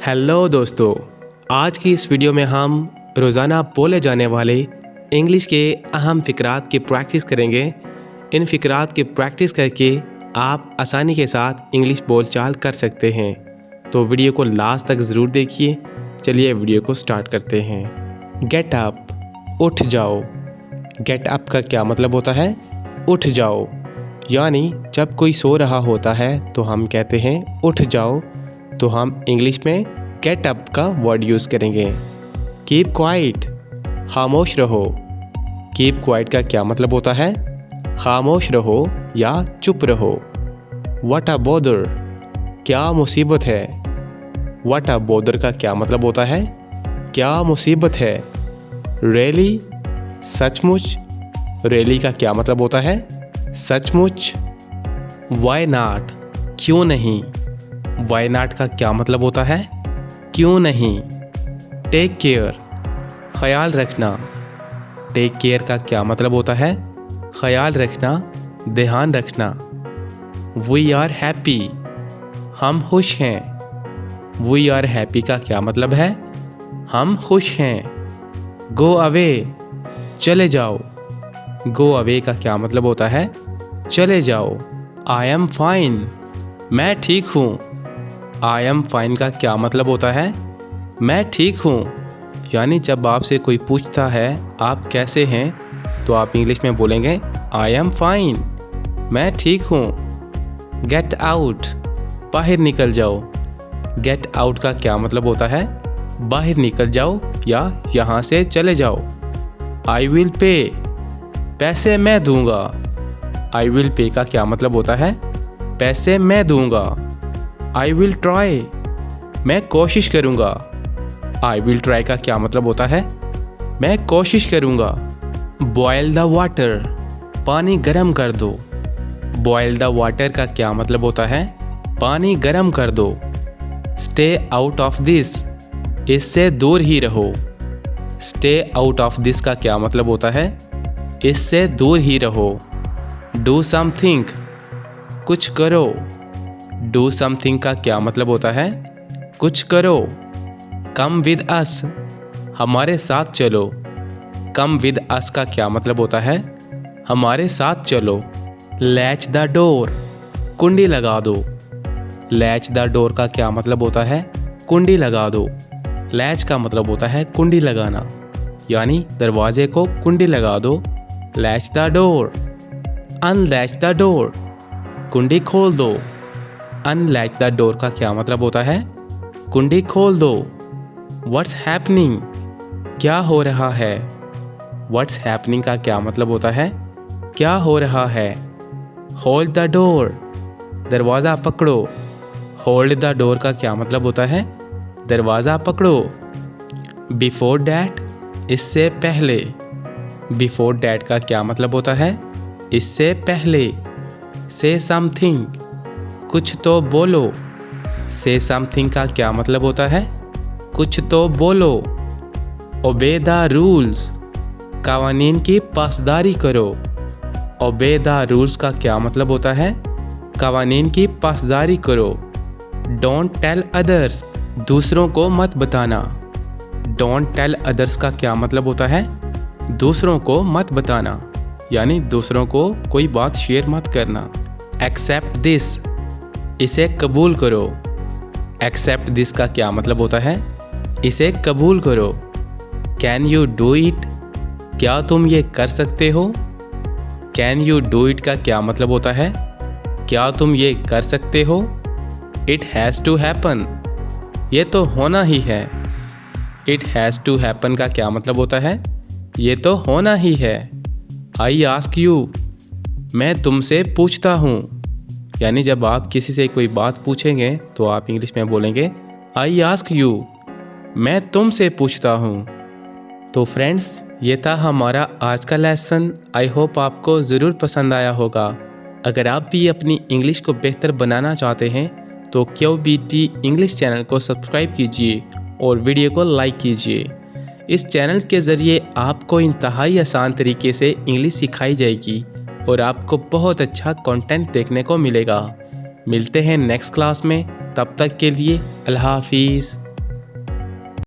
Hello दोस्तों, आज की इस वीडियो में हम रोज़ाना बोले जाने वाले इंग्लिश के अहम फ़िक्रात की प्रैक्टिस करेंगे। इन फ़िक्रात की प्रैक्टिस करके आप आसानी के साथ इंग्लिश बोलचाल कर सकते हैं। तो वीडियो को लास्ट तक ज़रूर देखिए। चलिए वीडियो को स्टार्ट करते हैं। गेट अप, उठ जाओ। गेट अप का क्या मतलब होता है? उठ जाओ। यानी जब कोई सो रहा होता है तो हम कहते हैं उठ जाओ, तो हम इंग्लिश में गेट अप का वर्ड यूज़ करेंगे। कीप क्वाइट, खामोश रहो। कीप क्वाइट का क्या मतलब होता है? खामोश रहो या चुप रहो। व्हाट अ बॉदर, क्या मुसीबत है। व्हाट अ बॉदर का क्या मतलब होता है? क्या मुसीबत है। रियली, सचमुच। रियली का क्या मतलब होता है? सचमुच। व्हाई नॉट, क्यों नहीं। व्हाई नॉट का क्या मतलब होता है? क्यों नहीं। टेक केयर, ख्याल रखना। टेक केयर का क्या मतलब होता है? ख्याल रखना, ध्यान रखना। वी आर हैप्पी, हम खुश हैं। वी आर हैप्पी का क्या मतलब है? हम खुश हैं। गो अवे, चले जाओ। गो अवे का क्या मतलब होता है? चले जाओ। आई एम फाइन, मैं ठीक हूँ। आई एम फाइन का क्या मतलब होता है? मैं ठीक हूँ। यानी जब आपसे कोई पूछता है आप कैसे हैं, तो आप इंग्लिश में बोलेंगे आई एम फाइन, मैं ठीक हूँ। गेट आउट, बाहर निकल जाओ। गेट आउट का क्या मतलब होता है? बाहर निकल जाओ या यहाँ से चले जाओ। आई विल पे, पैसे मैं दूंगा। आई विल पे का क्या मतलब होता है? पैसे मैं दूंगा। आई विल ट्राई, मैं कोशिश करूँगा। आई विल ट्राई का क्या मतलब होता है? मैं कोशिश करूँगा। बॉयल द वाटर, पानी गर्म कर दो। बॉयल द वाटर का क्या मतलब होता है? पानी गर्म कर दो। स्टे आउट ऑफ दिस, इससे दूर ही रहो। स्टे आउट ऑफ दिस का क्या मतलब होता है? इससे दूर ही रहो। डू समथिंग, कुछ करो। डू समथिंग का क्या मतलब होता है? कुछ करो। कम विद अस, हमारे साथ चलो। कम विद अस का क्या मतलब होता है? हमारे साथ चलो। लैच द डोर, कुंडी लगा दो। लैच द डोर का क्या मतलब होता है? कुंडी लगा दो। लैच का मतलब होता है कुंडी लगाना, यानी दरवाजे को कुंडी लगा दो। Latch the door. Unlatch the door, कुंडी खोल दो। अनलैच द डोर का क्या मतलब होता है? कुंडी खोल दो। व्हाट्स हैपनिंग, क्या हो रहा है। व्हाट्स हैपनिंग का क्या मतलब होता है? क्या हो रहा है। होल्ड द डोर, दरवाज़ा पकड़ो। होल्ड द डोर का क्या मतलब होता है? दरवाज़ा पकड़ो। बिफोर डैट, इससे पहले। बिफोर डैट का क्या मतलब होता है? इससे पहले। से समथिंग, कुछ तो बोलो। से समथिंग का क्या मतलब होता है? कुछ तो बोलो। ओबे द रूल्स, कवानीन की पासदारी करो। ओबे द रूल्स का क्या मतलब होता है? कवानीन की पासदारी करो। डोंट टेल अदर्स, दूसरों को मत बताना। डोंट टेल अदर्स का क्या मतलब होता है? दूसरों को मत बताना, यानी दूसरों को कोई बात शेयर मत करना। एक्सेप्ट दिस, इसे कबूल करो। एक्सेप्ट दिस का क्या मतलब होता है? इसे कबूल करो। कैन यू डू इट, क्या तुम ये कर सकते हो। कैन यू डू इट का क्या मतलब होता है? क्या तुम ये कर सकते हो। इट हैज़ टू हैपन, ये तो होना ही है। इट हैज़ टू हैपन का क्या मतलब होता है? ये तो होना ही है। आई आस्क यू, मैं तुमसे पूछता हूँ। यानी जब आप किसी से कोई बात पूछेंगे तो आप इंग्लिश में बोलेंगे आई आस्क यू, मैं तुमसे पूछता हूँ। तो फ्रेंड्स, ये था हमारा आज का लेसन। आई होप आपको ज़रूर पसंद आया होगा। अगर आप भी अपनी इंग्लिश को बेहतर बनाना चाहते हैं तो QBT इंग्लिश चैनल को सब्सक्राइब कीजिए और वीडियो को लाइक कीजिए। इस चैनल के ज़रिए आपको इंतहाई आसान तरीके से इंग्लिश सिखाई जाएगी और आपको बहुत अच्छा कंटेंट देखने को मिलेगा। मिलते हैं नेक्स्ट क्लास में, तब तक के लिए अल्लाह हाफिज़।